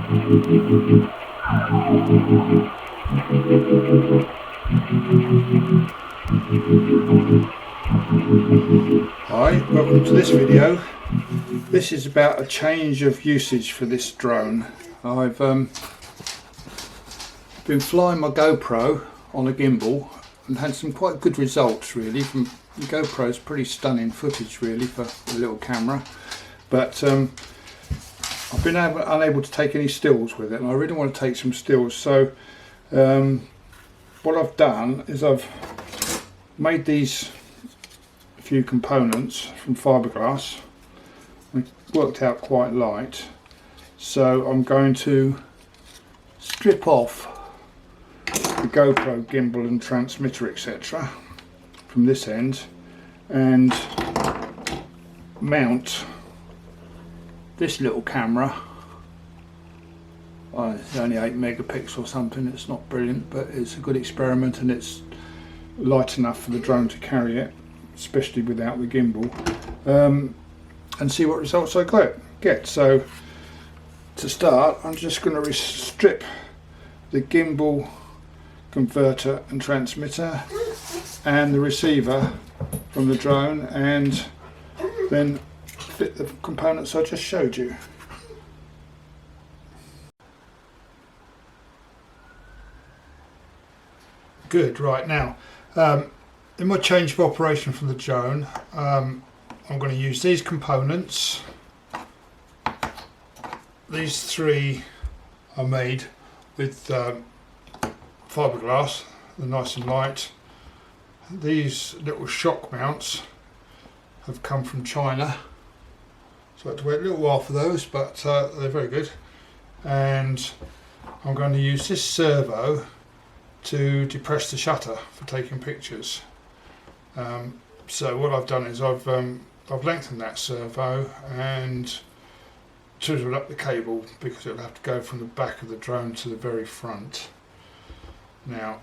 Hi, welcome to this video. This is about a change of usage for this drone. I've been flying my GoPro on a gimbal and had some quite good results really. From the GoPro's pretty stunning footage really for a little camera, but I've been unable to take any stills with it, and I really want to take some stills. So what I've done is I've made these few components from fiberglass. It worked out quite light, so I'm going to strip off the GoPro gimbal and transmitter etc. from this end and mount this little camera. It's only 8 megapixels or something, it's not brilliant, but it's a good experiment and it's light enough for the drone to carry it, especially without the gimbal, and see what results I get. So to start, I'm just going to strip the gimbal converter and transmitter and the receiver from the drone, and then fit the components I just showed you. Good, right now in my change of operation from the drone, I'm going to use these components. These three are made with fiberglass, they're nice and light. These little shock mounts have come from China, so I had to wait a little while for those, but they're very good. And I'm going to use this servo to depress the shutter for taking pictures. So what I've done is I've lengthened that servo and chiseled up the cable, because it'll have to go from the back of the drone to the very front. Now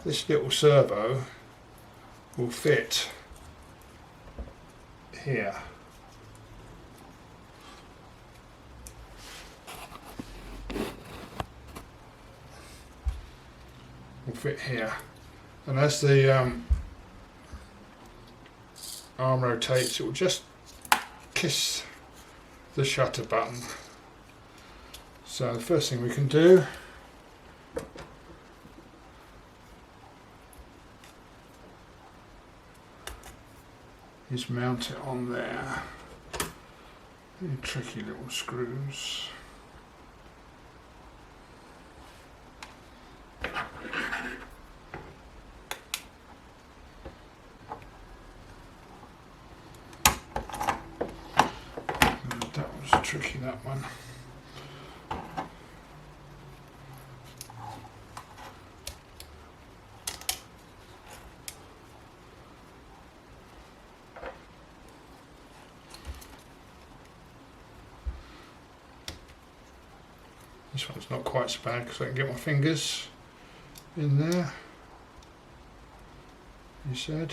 this little servo will fit here. Will fit here, and as the arm rotates, it will just kiss the shutter button. So the first thing we can do is mount it on there. Really tricky little screws. That was tricky, that one. This one's not quite so bad because I can get my fingers in there, you said.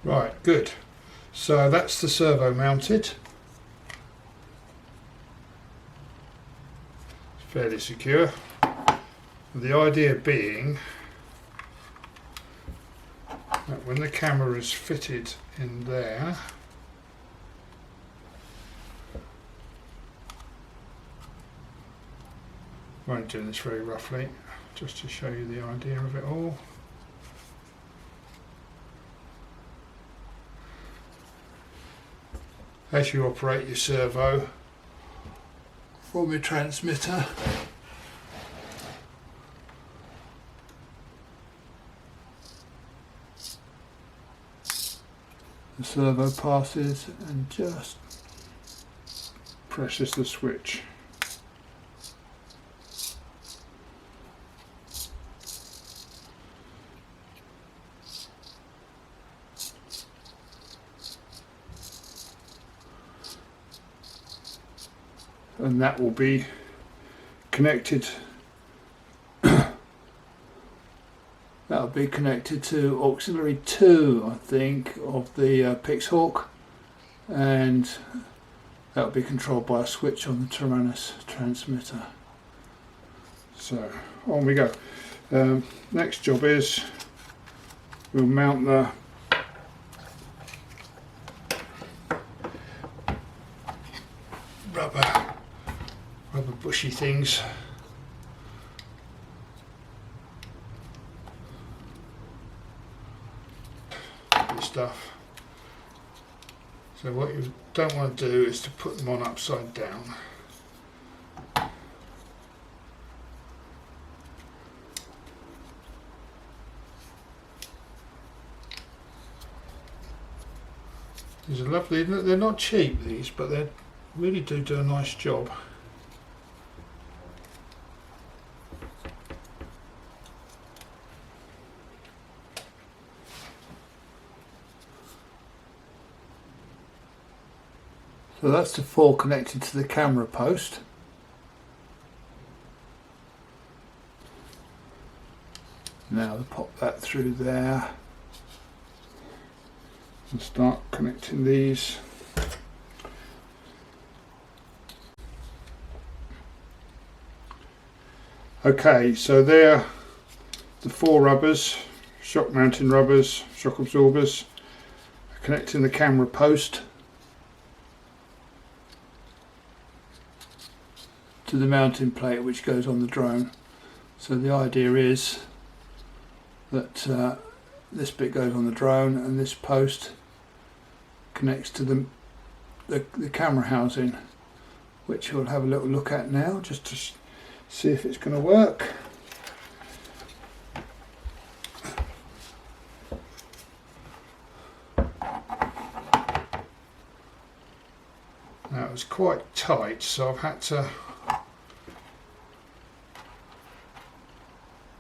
Right, good. So that's the servo mounted. It's fairly secure. The idea being that when the camera is fitted in there, I won't do this very roughly, just to show you the idea of it all. As you operate your servo from your transmitter, the servo passes and just presses the switch. And that will be connected. That'll be connected to auxiliary 2, I think, of the Pixhawk, and that'll be controlled by a switch on the Tyrannus transmitter. So on we go. Next job is we'll mount the rubber bushy things. Stuff. So what you don't want to do is to put them on upside down. These are lovely. They're not cheap, these, but they really do a nice job. So that's the 4 connected to the camera post. Now we'll pop that through there and start connecting these. Okay, so there are the 4 rubbers, shock mounting rubbers, shock absorbers, connecting the camera post to the mounting plate which goes on the drone. So the idea is that this bit goes on the drone and this post connects to the camera housing, which we'll have a little look at now just to see if it's going to work. Now it was quite tight, so I've had to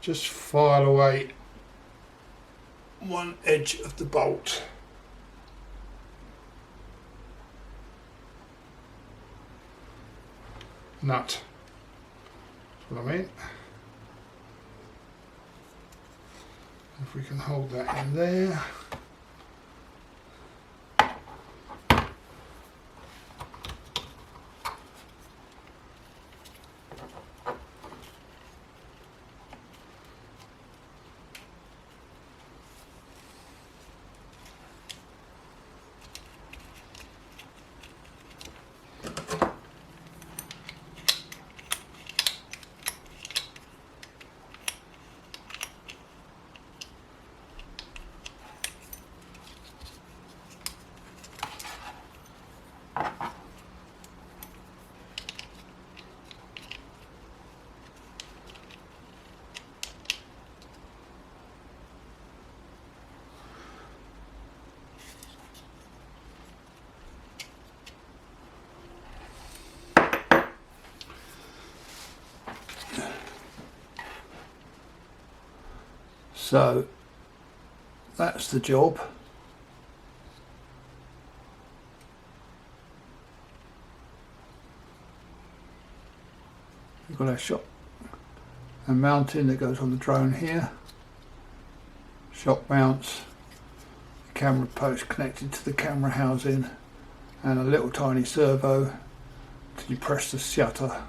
just file away one edge of the bolt. Nut, that's what I mean. If we can hold that in there. So that's the job. We've got our shock and mounting that goes on the drone here. Shock mounts, camera post connected to the camera housing, and a little tiny servo to depress the shutter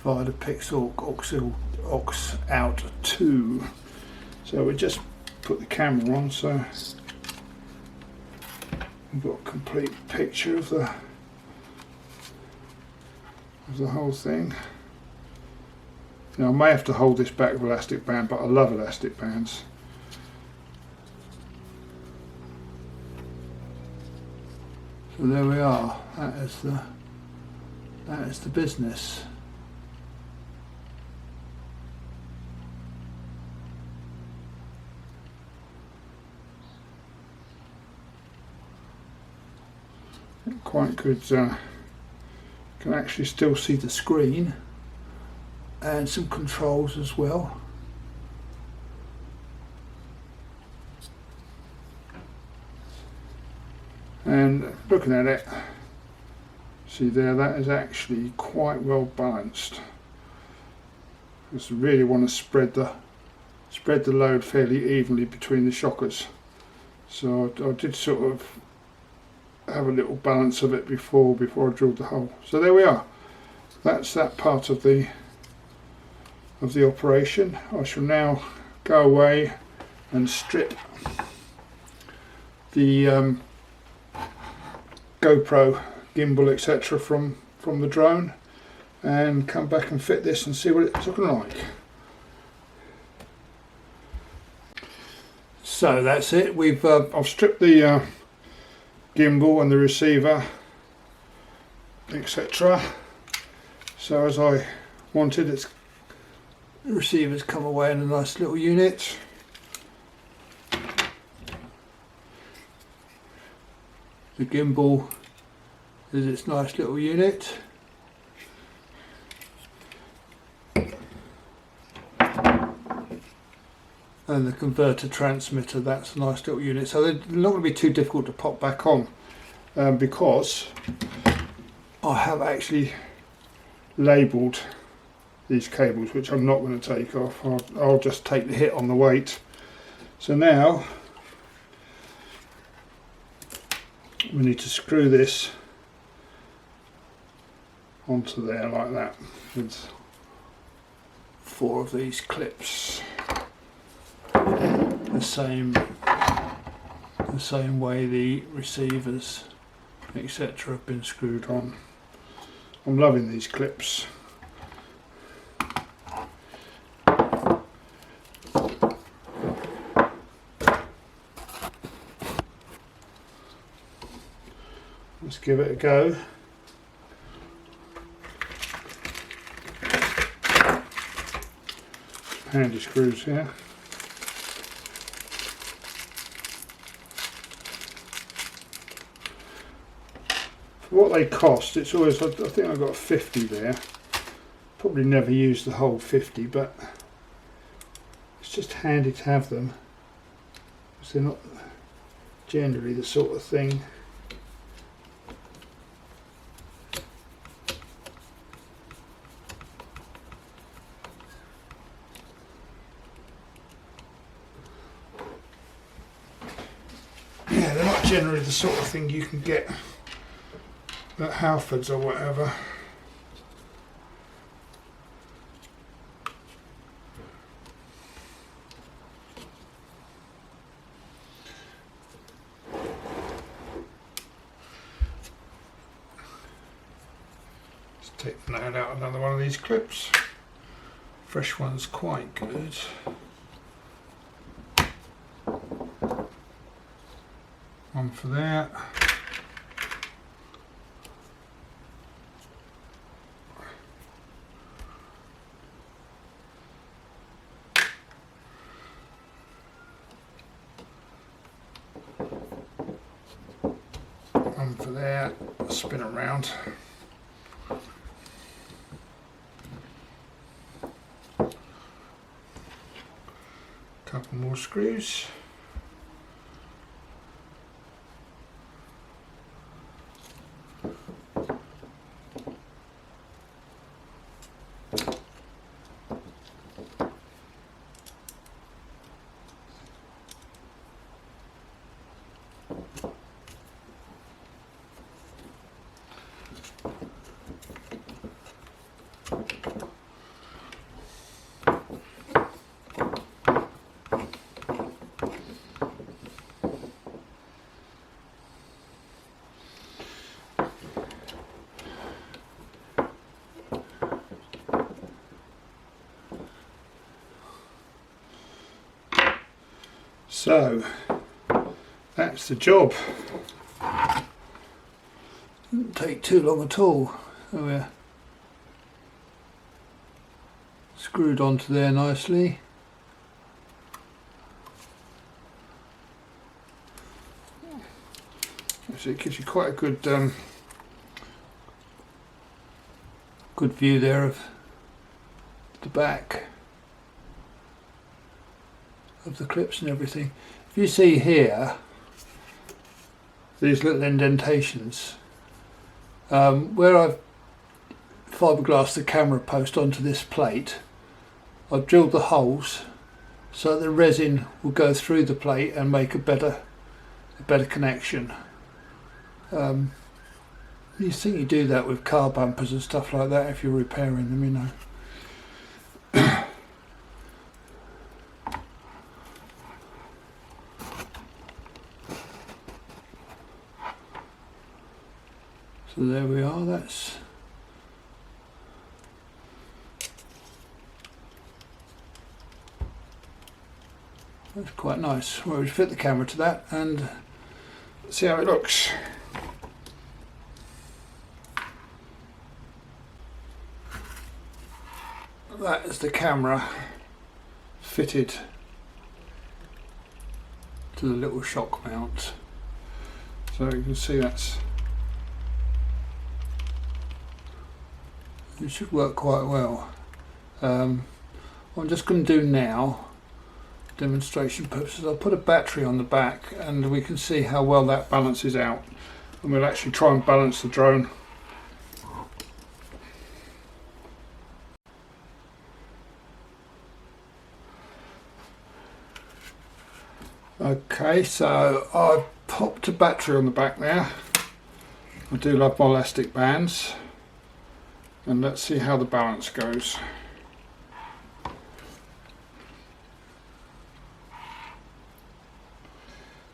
via the Pixhawk aux out 2. So we just put the camera on so we've got a complete picture of the whole thing. Now I may have to hold this back with elastic band, but I love elastic bands. So there we are. That is the business. Quite good. Can actually still see the screen and some controls as well. And looking at it, see there, that is actually quite well balanced. Just really want to spread the load fairly evenly between the shockers. So I did sort of have a little balance of it before I drilled the hole. So there we are. That's that part of the operation. I shall now go away and strip the GoPro gimbal etc. from the drone, and come back and fit this and see what it's looking like. So that's it. I've stripped the gimbal and the receiver etc. So as I wanted, the receiver's come away in a nice little unit. The gimbal is its nice little unit. And the converter transmitter, that's a nice little unit. So they're not going to be too difficult to pop back on, because I have actually labelled these cables, which I'm not going to take off. I'll just take the hit on the weight. So now we need to screw this onto there like that with 4 of these clips, the same way the receivers etc. have been screwed on. I'm loving these clips. Let's give it a go. Handy screws here. For what they cost, it's always, I think I've got 50 there. Probably never use the whole 50, but it's just handy to have them, because they're not generally the sort of thing generally the sort of thing you can get at Halfords or whatever. Let's take the nail out another one of these clips. Fresh one's quite good. One for that. One for that. Spin around. Couple more screws. So that's the job. Didn't take too long at all. So we're screwed onto there nicely. So it gives you quite a good good view there of the back of the clips and everything. If you see here these little indentations, where I've fiberglassed the camera post onto this plate, I've drilled the holes so that the resin will go through the plate and make a better connection. You think you do that with car bumpers and stuff like that if you're repairing them, you know. So there we are, that's quite nice. Well, we fit the camera to that and see how it looks. That is the camera fitted to the little shock mount. So you can see it should work quite well. What I'm just going to do now, demonstration purposes, I'll put a battery on the back and we can see how well that balances out, and we'll actually try and balance the drone. Okay, so I've popped a battery on the back there. I do love my elastic bands, and let's see how the balance goes.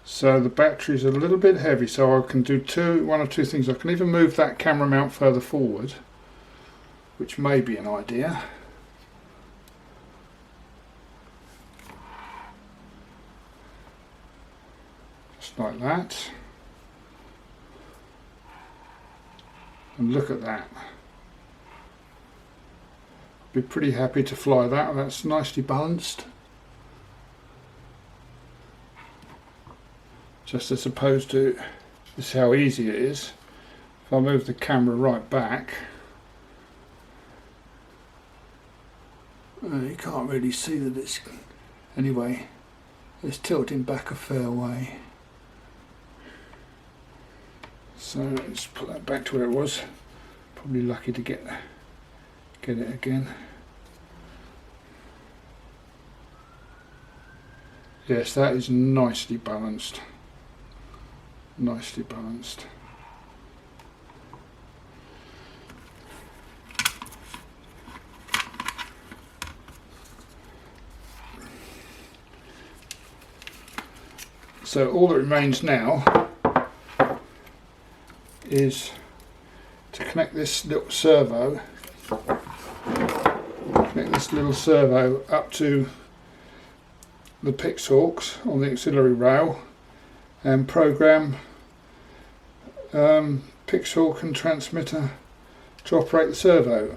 So the battery's a little bit heavy, so I can do one or two things. I can either move that camera mount further forward, which may be an idea. Just like that. And look at that. Be pretty happy to fly that. That's nicely balanced. Just as opposed to, this is how easy it is. If I move the camera right back, you can't really see that it's, anyway, it's tilting back a fair way. So let's put that back to where it was. Probably lucky to get it again. Yes, that is nicely balanced. Nicely balanced. So all that remains now is to connect this little servo, up to the Pix hooks on the auxiliary rail and program Pix hook and transmitter to operate the servo.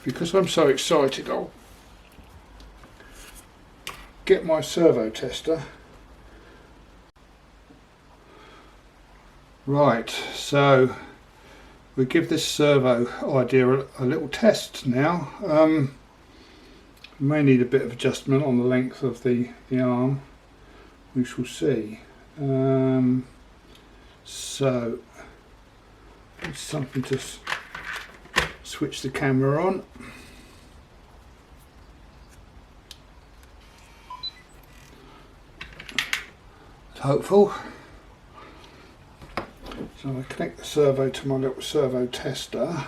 Because I'm so excited, I'll get my servo tester. Right, so we give this servo idea a little test now. May need a bit of adjustment on the length of the arm. We shall see. So it's something to switch the camera on. It's hopeful. So I connect the servo to my little servo tester.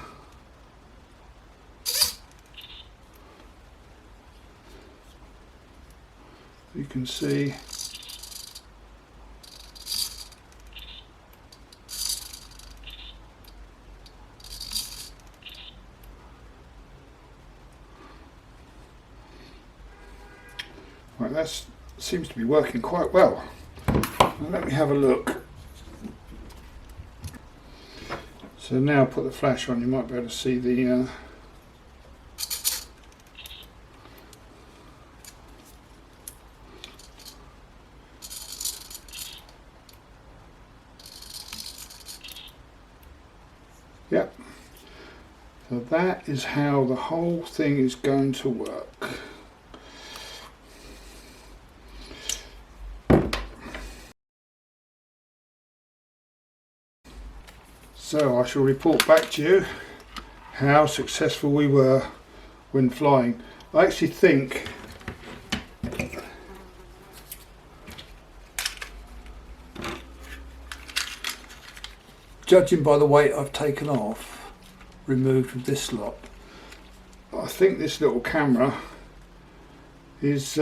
You can see right, that seems to be working quite well. Now let me have a look. So now put the flash on, you might be able to see the Yep. So that is how the whole thing is going to work. So I shall report back to you how successful we were when flying. I actually think judging by the weight I've taken off, removed with this lot, I think this little camera is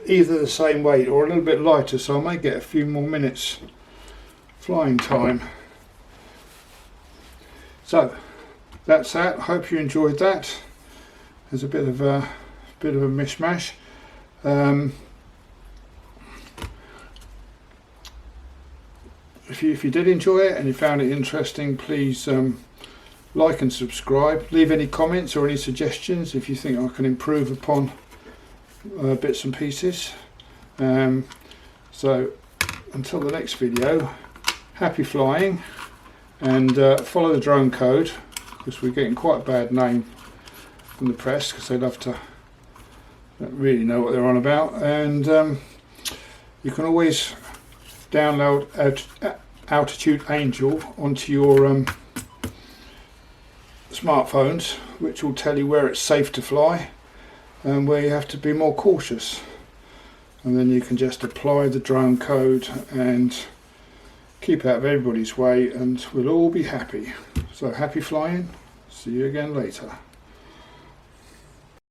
either the same weight or a little bit lighter, so I may get a few more minutes flying time. So that's that. I hope you enjoyed that. There's a bit of a mishmash. If you did enjoy it and you found it interesting, please like and subscribe. Leave any comments or any suggestions if you think I can improve upon bits and pieces. So until the next video, happy flying, and follow the drone code, because we're getting quite a bad name from the press because they love to don't really know what they're on about. And you can always download Altitude Angel onto your smartphones, which will tell you where it's safe to fly and where you have to be more cautious, and then you can just apply the drone code and keep out of everybody's way and we'll all be happy. So happy flying, see you again later.